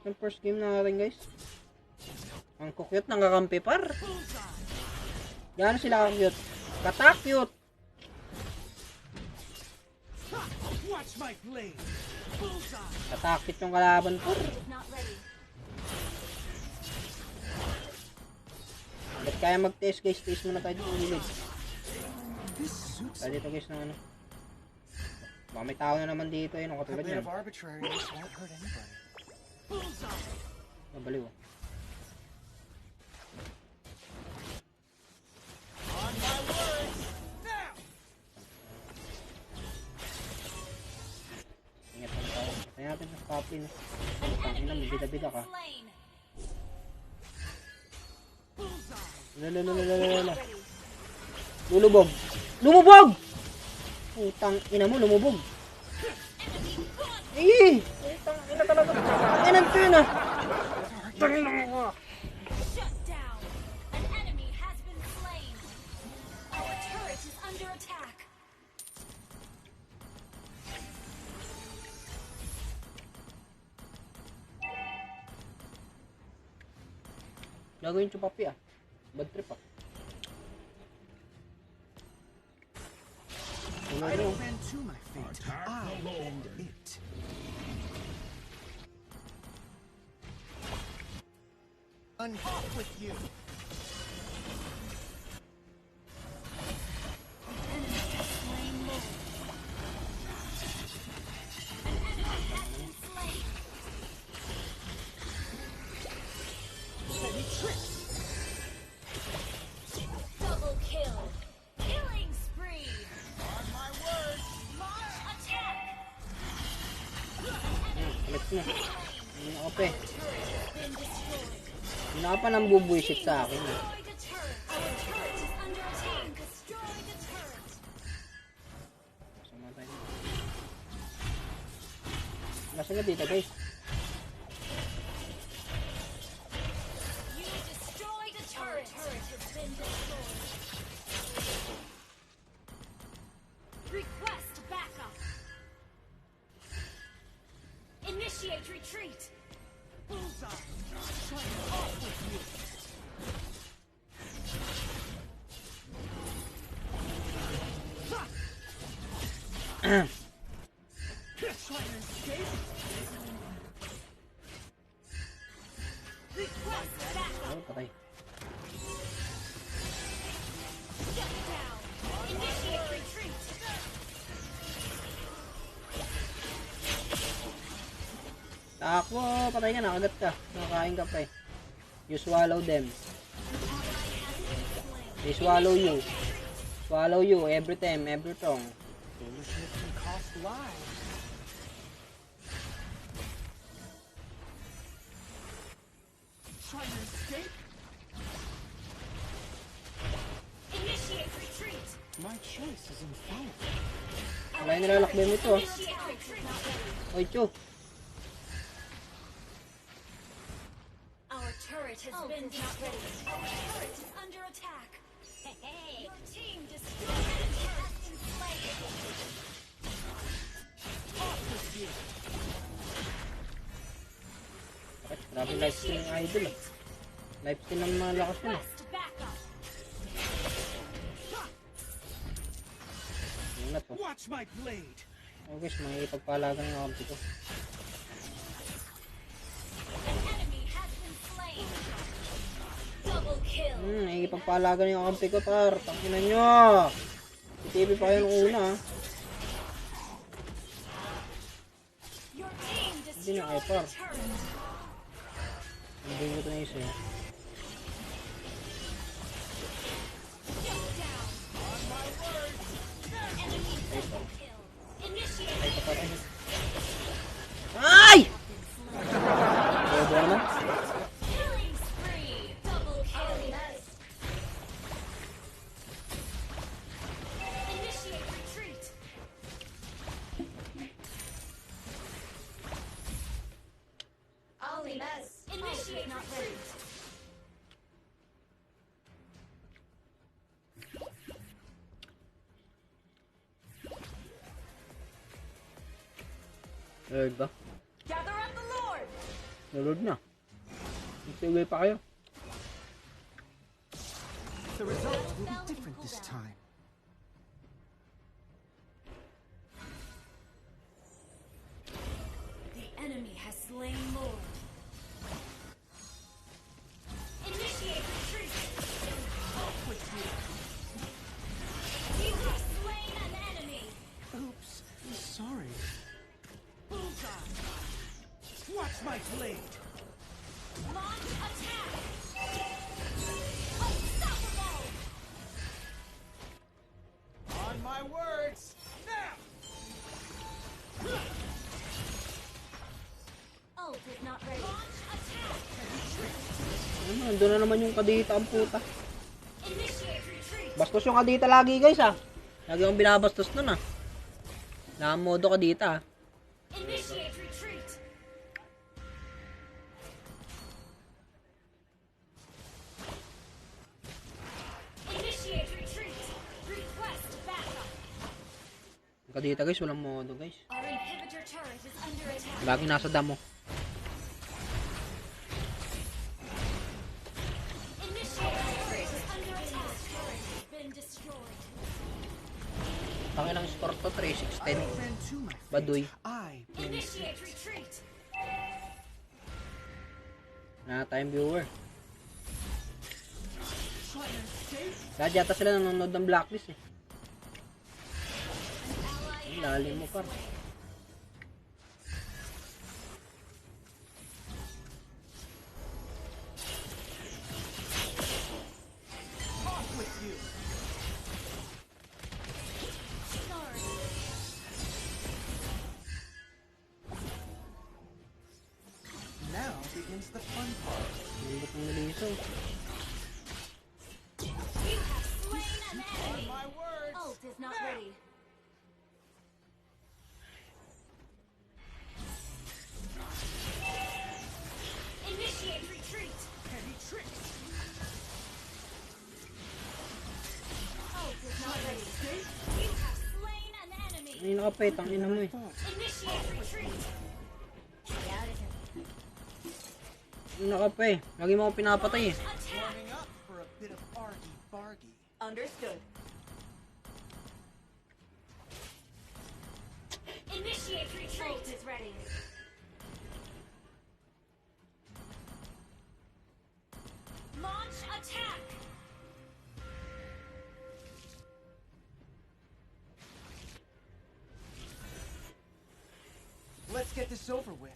Yung first game na natin guys. Ang kukyot ng kakampi par. Gano'n sila kakyot? Katakyot! Katakit yung kalaban par. Ba't kaya mag-test guys? Test muna tayo dito ulit. Kaya dito guys na ano. Baka may tao na naman dito yun. Ang katulad yan. Nabaliw oh. Ingat na tayo. Patay natin sa copy na. Tangin na, may bida-bida ka. Lalalala. Lulubog. Lumubog! Putang ina mo, lumubog. Eh! Putang ina talaga. Inan ko yun ah. Tangin na mo. Gagawin yung papi ah. Bad trip ah. I don't bend to my fate. I bend it. Unhook with you. Hindi na kape. Hindi na ka pa nang bubuisit sa akin eh. Sama tayo. Nasa na dito guys. Initiate retreat. Bullseye. Shut off with you. Try to escape. Request backup. Oh, patay. Shut down. Initiate retreat. Takbo, patay ka na, kagat ka. Nakakain ka pa eh. You swallow them. They swallow you. Swallow you every time, every tongue. Foolishness can cost lives. Try to escape. Initiate retreat. My choice is infallible. Wala yung nilalakbay mo ito. Initiate retreat. Oy, Chu. Our turret has been destroyed. Our turret is under attack. Your team destroyed. Enemy has been slain. Off with you. Bakit? Grabe lifesteal ng idol ah. Lifesteal ng mga lakas yun ah. Request backup. Yun na to. Watch my blade. Oh guys, may ipagpalagan ng kampi ko. An enemy has been slain. Double kill. Ipagpalagan yung kampi ko par. Tangkinan nyo. Si TV pa kayo nung una ah. Your team Hindi na destroyed kayo par. the turret. Hindi ko ito na isa eh. Shut down. On my word. Enemy double kill. Initiate Ay, patay. Ay! Bobo naman. killing spree. Double kill. Initiate retreat. Initiate retreat. Lord ba? Gather up the Lord! Lord na. Magsiway pa kayo. The results will be different this time. The enemy has slain Lord. Initiate retreat. Off with you. You have slain an enemy. Oops, sorry. Bullseye! Watch my blade! Launch attack. Unstoppable. On my words! Now! Ult is not ready. Launch attack. Ano, andun na naman yung kadita ang puta. Initiate retreat. Bastos yung kadita lagi guys ah. Lagi akong binabastos nun ah. Nakamodo kadita ah. Initiate retreat. Initiate retreat. Request backup. Yung kadita guys, walang modo guys. Our inhibitor turret is under attack. Lagi nasa damo. Initiate turret is under attack. Turret has been destroyed. Tangilang score to, 3-6-10. I ran to my fate. Baduy. I Initiate retreat. Na time viewer. Try and escape? Lahat yata sila nanonood ng blacklist eh. Ally Ang lalim mo par. Off with you! Sorry. now begins the fun part. Nandot ng niliso. You have slain an enemy. My words! Ult is not ready. Initiate retreat. Heavy tricks! Ult is not ready. You have slain an enemy. Ay nakapay, tangina mo eh. Initiate retreat. Get out of here. Ay nakapay, lagi mo ako pinapatay eh. Attack. Warming up for a bit of argy-bargy. Understood. Initiate retreat. Ult is ready. Launch attack. Let's get this over with.